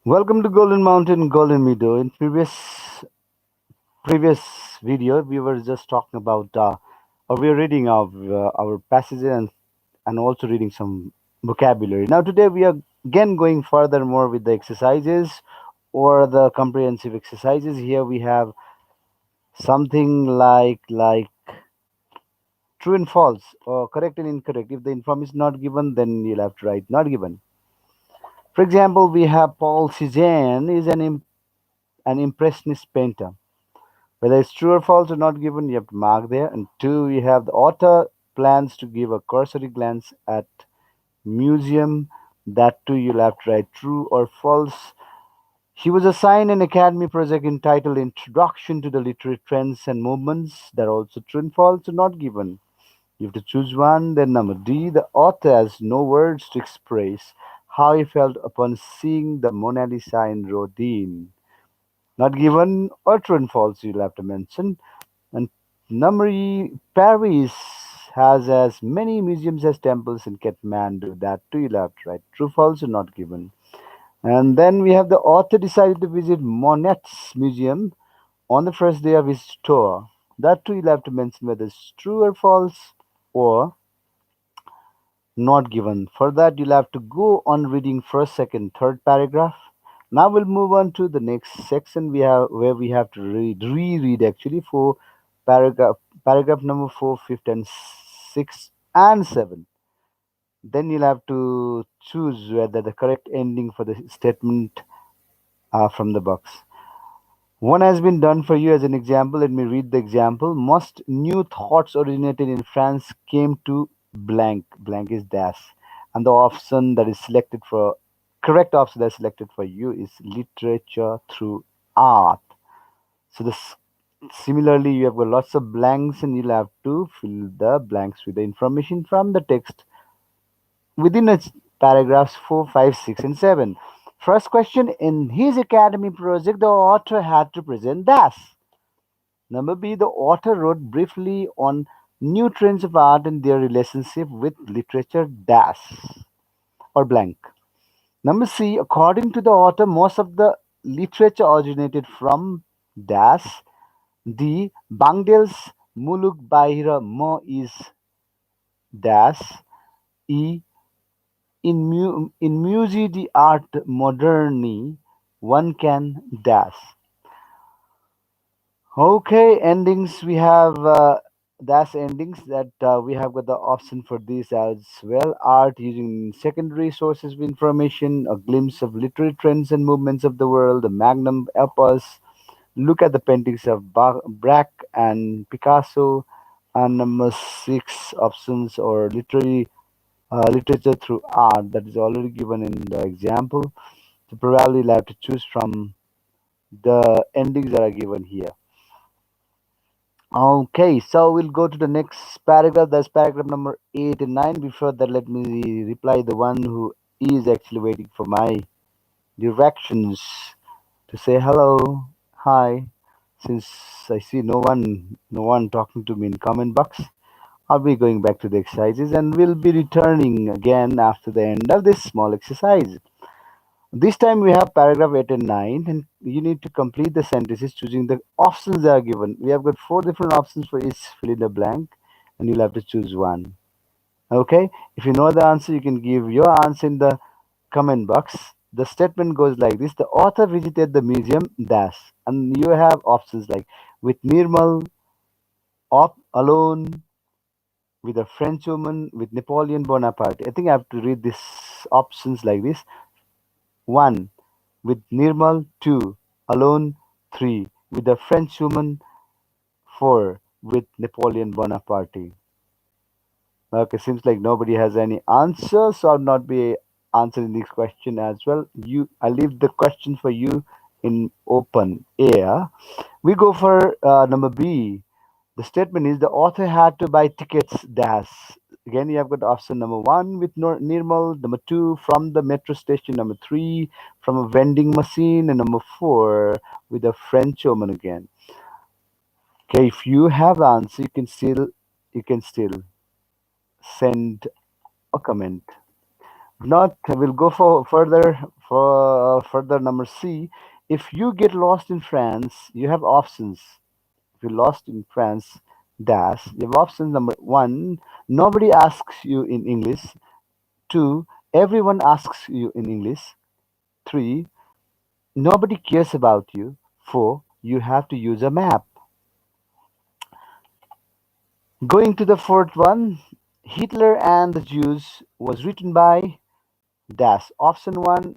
Welcome to Golden Mountain, Golden Meadow. In previous video, we were just talking about, or we were reading our passages and also reading some vocabulary. Now today we are again going further more with the exercises or the comprehensive exercises. Here we have something like true and false or correct and incorrect. If the information is not given, then you'll have to write not given. For example, we have Paul Cézanne is an impressionist painter. Whether it's true or false or not given, you have to mark there. And two, you have the author plans to give a cursory glance at museum. That too, you'll have to write true or false. He was assigned an academy project entitled Introduction to the Literary Trends and Movements. That are also true and false or not given. You have to choose one. Then number D, the author has no words to express how he felt upon seeing the Mona Lisa in Rodin. Not given or true and false, you'll have to mention. And number E, Paris has as many museums as temples in Kathmandu. That too you'll have to write. True, false, or not given. And then we have the author decided to visit Monet's museum on the first day of his tour. That too you'll have to mention whether it's true or false or not given. For that, you'll have to go on reading first, second, third paragraph. Now we'll move on to the next section we have where we have to reread actually for paragraph number four, fifth, and six and seven. Then you'll have to choose whether the correct ending for the statement from the box. One has been done for you as an example. Let me read the example. Most new thoughts originated in France came to blank. Blank is dash. And the option that is selected for correct option that is selected for you is literature through art. So this similarly you have got lots of blanks and you'll have to fill the blanks with the information from the text within its paragraphs 4, 5, 6, and 7. First question, in his academy project, the author had to present das. Number B, the author wrote briefly on new trends of art and their relationship with literature das or blank. Number C, according to the author, most of the literature originated from das. D, Bangdel's Muluk Bahira Mo is das. E, in Musée d'Art Moderne, one can dash. Okay, endings. We have dash endings that we have got the option for these as well. Art using secondary sources of information, a glimpse of literary trends and movements of the world, the magnum opus. Look at the paintings of Braque and Picasso. And number six options or literature through art that is already given in the example. So probably you'll have to choose from the endings that are given here. Okay, so we'll go to the next paragraph. That's paragraph number 8 and 9. Before that, let me reply the one who is actually waiting for my directions to say hello, hi. Since I see no one talking to me in comment box, I'll be going back to the exercises and we'll be returning again after the end of this small exercise. This time we have paragraph 8 and 9, and you need to complete the sentences choosing the options that are given. We have got four different options for each fill in the blank, and you'll have to choose one. Okay? If you know the answer, you can give your answer in the comment box. The statement goes like this: the author visited the museum dash, and you have options like with Nirmal, alone, with a French woman, with Napoleon Bonaparte. I think I have to read these options like this: one, with Nirmal; two, alone; three, with a French woman; four, with Napoleon Bonaparte. Okay, seems like nobody has any answer, so I'll not be answering this question as well. I leave the question for you in open air. We go for number B. The statement is the author had to buy tickets dash. Again, you have got option number one with Nirmal, number two from the metro station, number three from a vending machine, and number four with a French woman again. Okay, if you have the answer, you can still send a comment. If not, we'll go for further For further, number C, if you get lost in France, you have options. If you're lost in France, dash, you have options. Number one, nobody asks you in English. Two, everyone asks you in English. Three, nobody cares about you. Four, you have to use a map. Going to the fourth one, Hitler and the Jews was written by dash. Option one,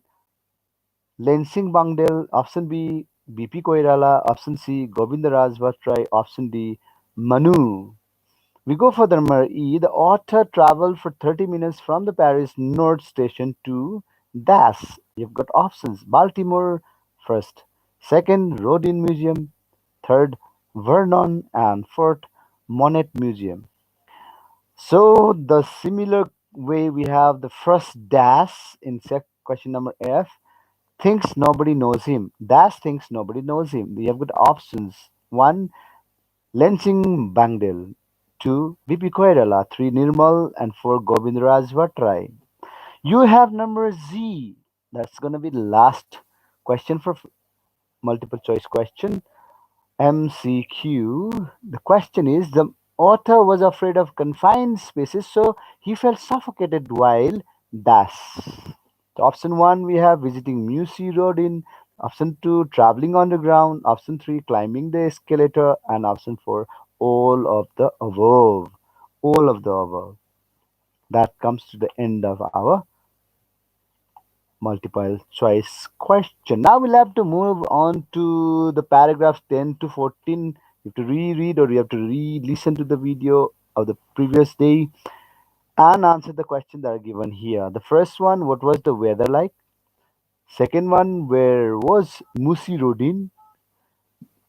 Lensing Bangdel. Option B, BP Koirala. Option C, Govindaraj Bhattrai. Option D, Manu. We go for the number E. The author traveled for 30 minutes from the Paris North Station to Das. You've got options. Baltimore first. Second, Rodin Museum. Third, Vernon. And fourth, Monet Museum. So the similar way we have the first dash in question number F. Thinks nobody knows him. Dash thinks nobody knows him. We have got options. One, Lensing Bangdel. Two, BP Koirala. Three, Nirmal. And four, Govindraj Bhattrai. You have number Z. That's going to be the last question for multiple choice question. MCQ. The question is, the author was afraid of confined spaces, so he felt suffocated while dash. So option one, we have visiting Musi Road in. Option two, traveling underground. Option three, climbing the escalator. And option four, all of the above. All of the above. That comes to the end of our multiple choice question. Now we'll have to move on to the paragraphs 10 to 14. You have to reread or you have to re-listen to the video of the previous day and answer the questions that are given here. The first one, what was the weather like? Second one, where was Musi Rodin?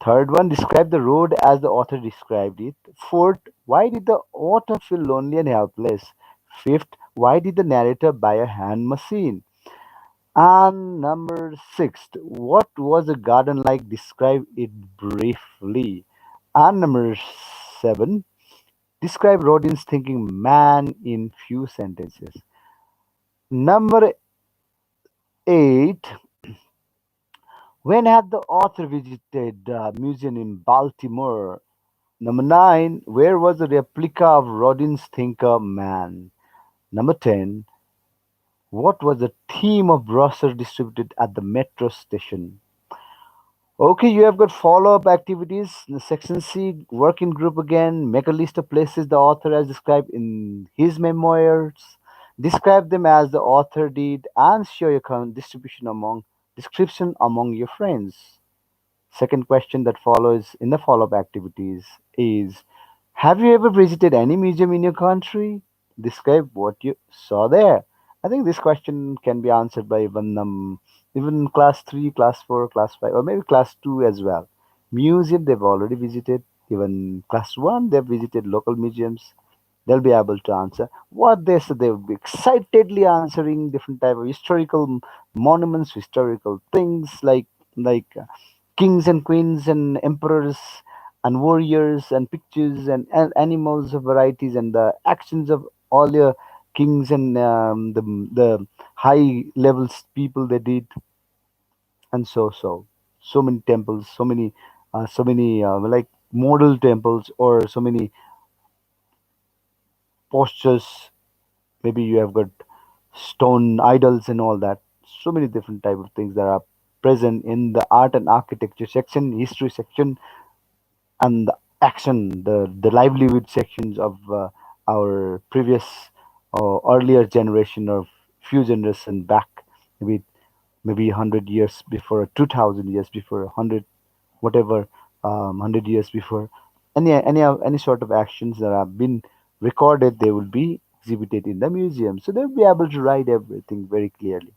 Third one, describe the road as the author described it. Fourth, why did the author feel lonely and helpless? Fifth, why did the narrator buy a hand machine? And number six, what was the garden like? Describe it briefly. And number seven, describe Rodin's thinking man in few sentences. Number eight, when had the author visited a museum in Baltimore? Number nine, where was the replica of Rodin's thinker man? Number 10, what was the theme of brochure distributed at the metro station? Okay, you have got follow-up activities. In section C, work in group again. Make a list of places the author has described in his memoirs. Describe them as the author did, and show your current description among your friends. Second question that follows in the follow-up activities is: have you ever visited any museum in your country? Describe what you saw there. I think this question can be answered by even class 3, class 4, class 5, or maybe class 2 as well. Museum they've already visited. Even class 1 they've visited local museums. They'll be able to answer what they said. They will be excitedly answering different type of historical monuments, historical things like kings and queens and emperors and warriors and pictures and animals of varieties and the actions of all your kings and the high levels people they did, and so many temples, so many like model temples, or so many postures. Maybe you have got stone idols and all that. So many different type of things that are present in the art and architecture section, history section, and the action, the livelihood sections of our previous or earlier generation, or few generation back, maybe 100 years before, 2000 years before, 100, whatever, 100 years before. Any sort of actions that have been recorded, they will be exhibited in the museum, so they'll be able to write everything very clearly.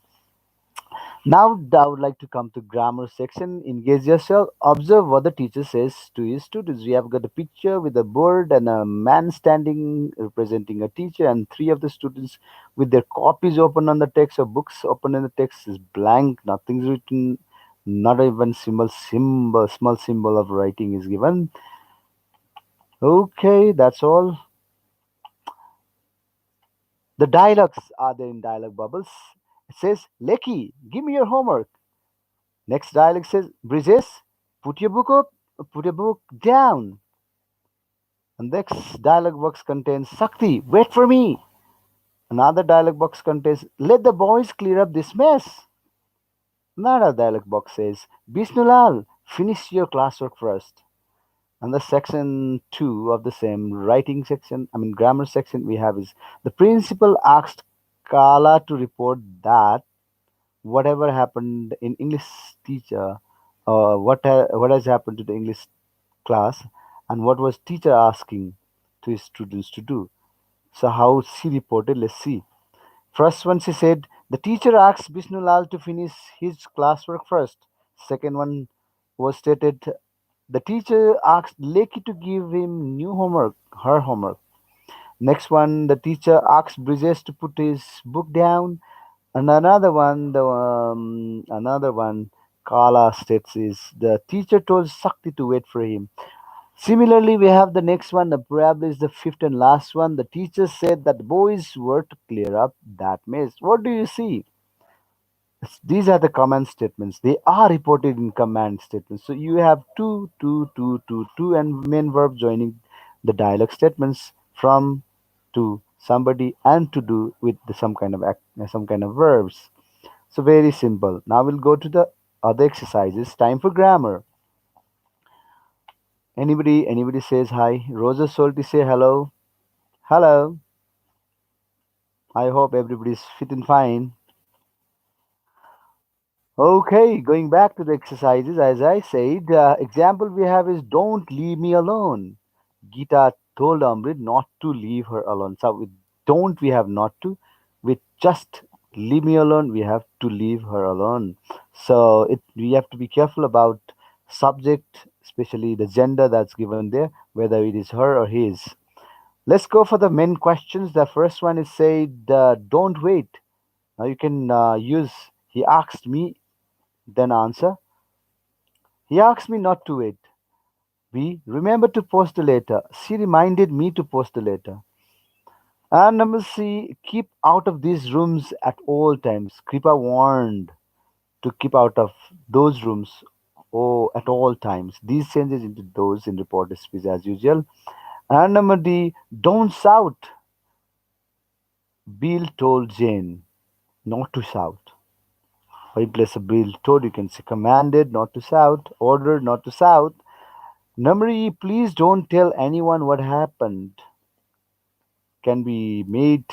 Now, I would like to come to grammar section. Engage yourself. Observe what the teacher says to his students. We have got a picture with a bird and a man standing representing a teacher, and three of the students with their copies open on the text, or books open in the text is blank. Nothing's written. Not even small symbol of writing is given. Okay, that's all. The dialogues are there in dialogue bubbles. It says, Lecky, give me your homework. Next dialogue says, Bridges, put your book up, put your book down. And next dialogue box contains, Sakti, wait for me. Another dialogue box contains, let the boys clear up this mess. Another dialogue box says, Bisnulal, finish your classwork first. And the section 2 of the same writing section, grammar section we have is, the principal asked Kala to report that whatever happened in English teacher, what has happened to the English class, and what was teacher asking to his students to do. So how she reported, let's see. First one, she said, the teacher asked Bisnulal to finish his classwork first. Second one was stated, the teacher asked Leki to give him new homework, her homework. Next one, the teacher asked Bridges to put his book down. And another one, Kala states is the teacher told Sakti to wait for him. Similarly, we have the next one, probably is the fifth and last one. The teacher said that the boys were to clear up that mess. What do you see? These are the command statements. They are reported in command statements. So you have two, and main verb joining the dialogue statements from, to, somebody, and to do with some kind of some kind of verbs. So very simple. Now we'll go to the other exercises. Time for grammar. Anybody says hi. Rosa Solti say hello. Hello. I hope everybody's fit and fine. Okay, going back to the exercises, as I said, example we have is don't leave me alone. Gita told Amrit not to leave her alone. So with don't we have not to. With just leave me alone, we have to leave her alone. So we have to be careful about subject, especially the gender that's given there, whether it is her or his. Let's go for the main questions. The first one is said, don't wait. Now you can use he asked me, then answer. He asked me not to wait. B. Remember to post the letter. She reminded me to post the letter. And number C. Keep out of these rooms at all times. Kripa warned to keep out of those rooms at all times. These changes into those in reported speech as usual. And number D. Don't shout. Bill told Jane not to shout. Or in place of Bill told, you can say commanded not to shout, ordered not to shout. Number E, please don't tell anyone what happened. Can be made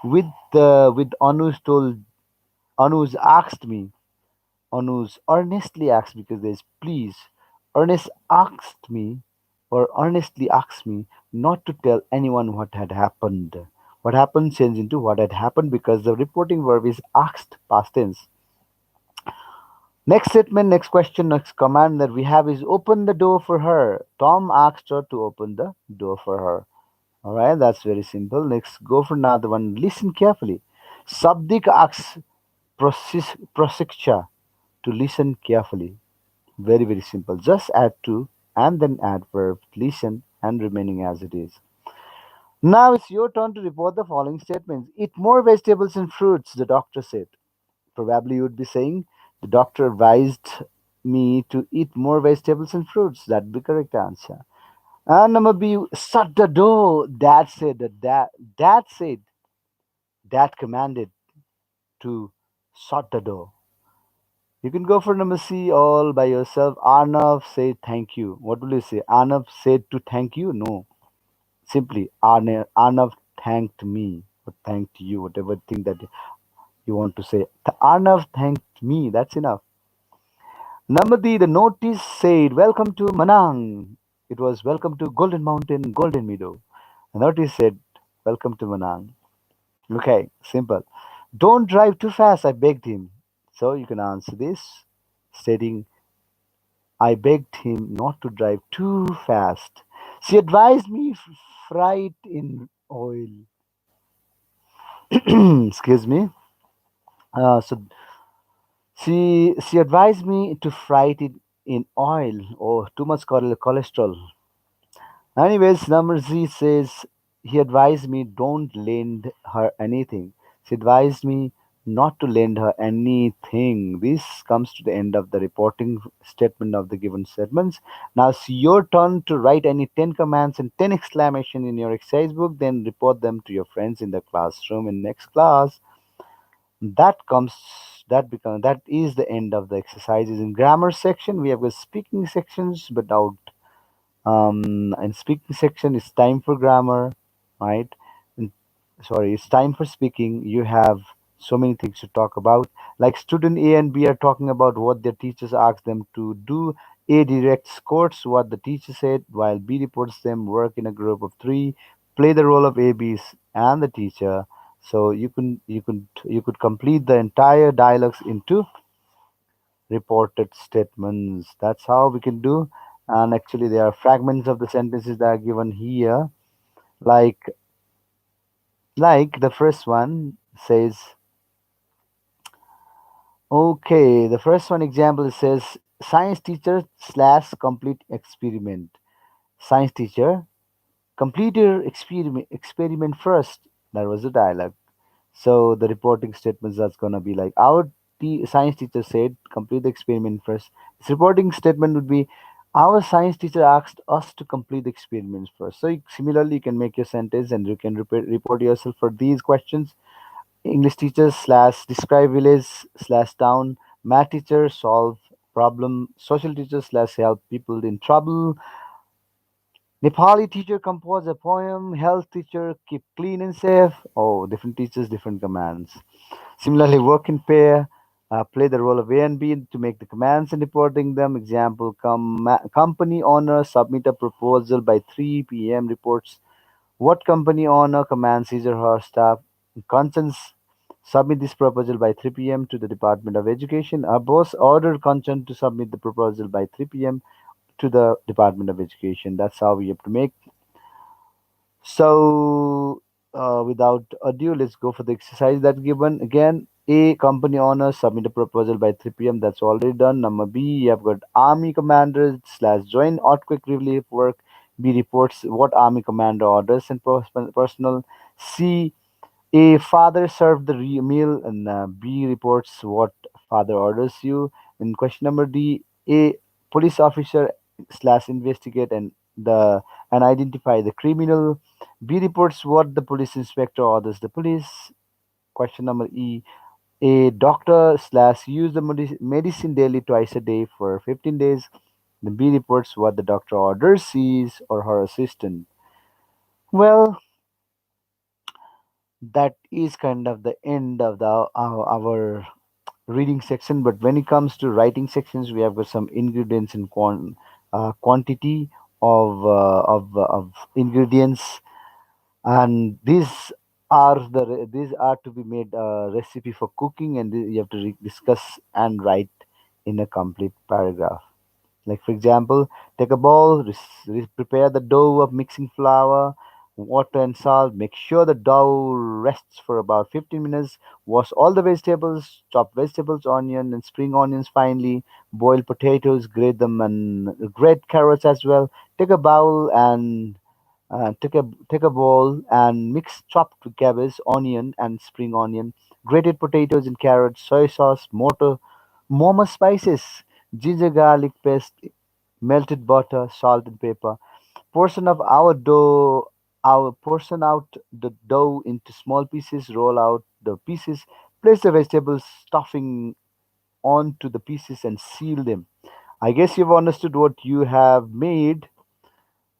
with Anu's told, Anu's asked me. Anu's earnestly asked because there's please. Ernest asked me or earnestly asked me not to tell anyone what had happened. What happened changed into what had happened because the reporting verb is asked past tense. Next statement, next question, next command that we have is open the door for her. Tom asked her to open the door for her. All right, that's very simple. Next, go for another one. Listen carefully. Sabdik asks Prasiksha to listen carefully. Very, very simple. Just add to and then add verb, listen, and remaining as it is. Now it's your turn to report the following statements. Eat more vegetables and fruits, the doctor said. Probably you would be saying, the doctor advised me to eat more vegetables and fruits. That'd be correct answer. And number B, shut the door. Dad said, Dad commanded to shut the door. You can go for number C all by yourself. Arnav said thank you. What will you say? Arnav said to thank you? No. Simply Arnav thanked me or thanked you, whatever thing that you want to say. Arnav thanked me. That's enough. Number D, the notice said, welcome to Manang. It was welcome to Golden Mountain, Golden Meadow. The notice said, welcome to Manang. Okay, simple. Don't drive too fast, I begged him. So you can answer this stating, I begged him not to drive too fast. She advised me fry it in oil. Excuse me. So she advised me to fry it in oil. Oh, too much cholesterol. Anyways, number Z says he advised me don't lend her anything. She advised me not to lend her anything. This comes to the end of the reporting statement of the given statements. Now it's your turn to write any 10 commands and 10 exclamation in your exercise book, then report them to your friends in the classroom in next class. That comes that is the end of the exercises. In grammar section, we have the speaking sections, but out in speaking section it's time for grammar, right? And, sorry, it's time for speaking. You have so many things to talk about, like student A and B are talking about what their teachers asked them to do. A directs quotes what the teacher said, while B reports them work in a group of three, play the role of A, B, and the teacher. So you could complete the entire dialogues into reported statements. That's how we can do. And actually, there are fragments of the sentences that are given here. Like, like the first one says, okay, the first one example says, science teacher slash complete experiment. Science teacher, complete your experiment first. That was the dialogue. So the reporting statements that's gonna be like our science teacher said, complete the experiment first. This reporting statement would be, our science teacher asked us to complete the experiments first. So similarly, you can make your sentence and you can report yourself for these questions. English teacher slash describe village slash town. Math teacher solve problem. Social teacher slash help people in trouble. Nepali teacher compose a poem. Health teacher keep clean and safe. Oh, different teachers, different commands. Similarly, work in pair, play the role of A and B to make the commands and reporting them. Example, company owner submit a proposal by 3 p.m. reports what company owner commands his or her staff. Conscience submit this proposal by 3 p.m. to the Department of Education. A boss ordered Conscience to submit the proposal by 3 p.m. to the Department of Education. That's how we have to make. So, without ado, let's go for the exercise that given. Again, A, company owner submit a proposal by 3 p.m. That's already done. Number B, you have got army commander slash join earthquake relief work. B reports what army commander orders and personal. C, a father served the meal, and B reports what father orders you. In question number D, A police officer slash investigate and identify the criminal. B reports what the police inspector orders the police. Question number E, a doctor slash use the medicine daily twice a day for 15 days. The B reports what the doctor orders his or her assistant. Well, that is kind of the end of our reading section. But when it comes to writing sections, we have got some ingredients and quantity of ingredients, and these are to be made a recipe for cooking, and you have to discuss and write in a complete paragraph. Like for example, take a bowl, prepare the dough of mixing flour, water and salt. Make sure the dough rests for about 15 minutes. Wash all the vegetables, chop vegetables, onion and spring onions finely. Boil potatoes, grate them and grate carrots as well. Take a bowl and take a bowl and mix chopped cabbage, onion and spring onion, grated potatoes and carrots, soy sauce, momo spices, ginger garlic paste, melted butter, salt and pepper. Portion of our portion out the dough into small pieces, roll out the pieces, place the vegetables stuffing onto the pieces and seal them. I guess you've understood what you have made.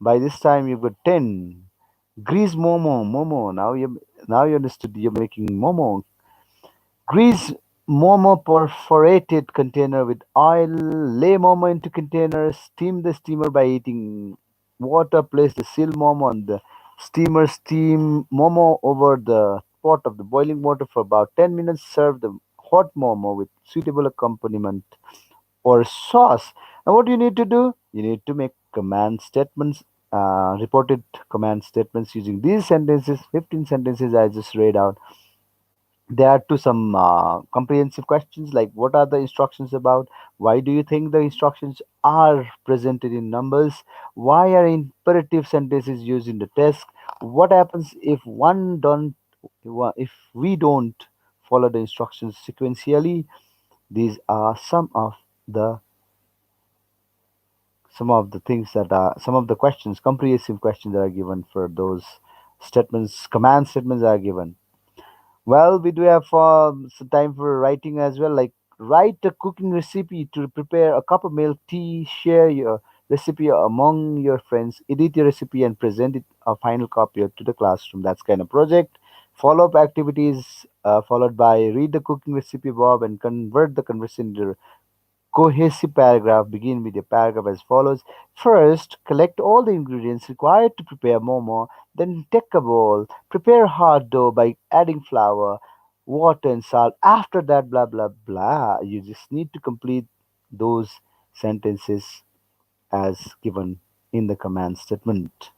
By this time you've got 10. Grease momo. Now you understood you're making momo. Grease momo perforated container with oil. Lay momo into container. Steam the steamer by heating water. Place the seal momo on the steamer. Steam momo over the pot of the boiling water for about 10 minutes. Serve the hot momo with suitable accompaniment or sauce. And what you need to do? You need to make command statements, reported command statements using these sentences, 15 sentences I just read out. There are two some comprehensive questions like what are the instructions about, why do you think the instructions are presented in numbers, why are imperative sentences used in the test, what happens if one don't if we don't follow the instructions sequentially. These are the some of the things that are some of the questions, comprehensive questions that are given for those statements, command statements that are given. Well, we do have some time for writing as well. Like write a cooking recipe to prepare a cup of milk tea. Share your recipe among your friends. Edit your recipe and present it a final copy to the classroom. That's kind of project. Follow up activities followed by read the cooking recipe, Bob, and convert the conversation into cohesive paragraph. Begin with a paragraph as follows. First, collect all the ingredients required to prepare momo. Then take a bowl. Prepare hard dough by adding flour, water, and salt. After that, blah, blah, blah. You just need to complete those sentences as given in the command statement.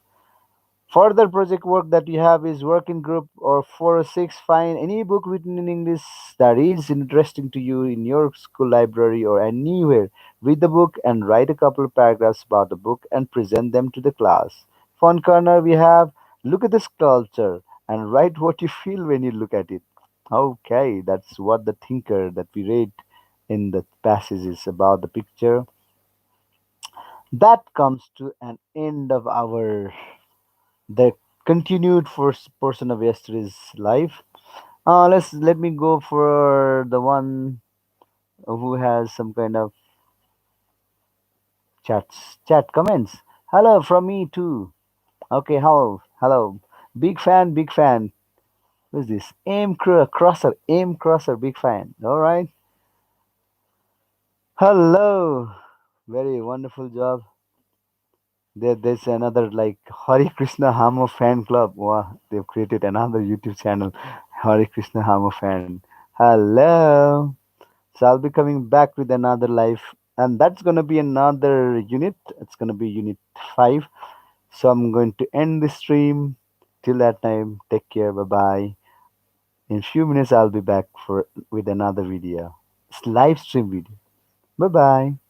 Further project work that you have is work in group or 4 or 6. Find any book written in English that is interesting to you in your school library or anywhere. Read the book and write a couple of paragraphs about the book and present them to the class. Fun corner we have look at the sculpture and write what you feel when you look at it. Okay, that's what the thinker that we read in the passage is about the picture. That comes to an end of our the continued first portion of yesterday's life. Let me go for the one who has some kind of chat comments. Hello from me too. Okay, hello. Big fan, big fan. Who's this? Aim crosser, big fan. All right. Hello. Very wonderful job. There's another like Hari Krishna Hamo fan club. Wow, they've created another YouTube channel, Hari Krishna Hamo fan. Hello. So I'll be coming back with another live, and that's gonna be another unit. It's gonna be unit 5. So I'm going to end the stream. Till that time, take care. Bye bye. In few minutes, I'll be back for with another video. It's live stream video. Bye bye.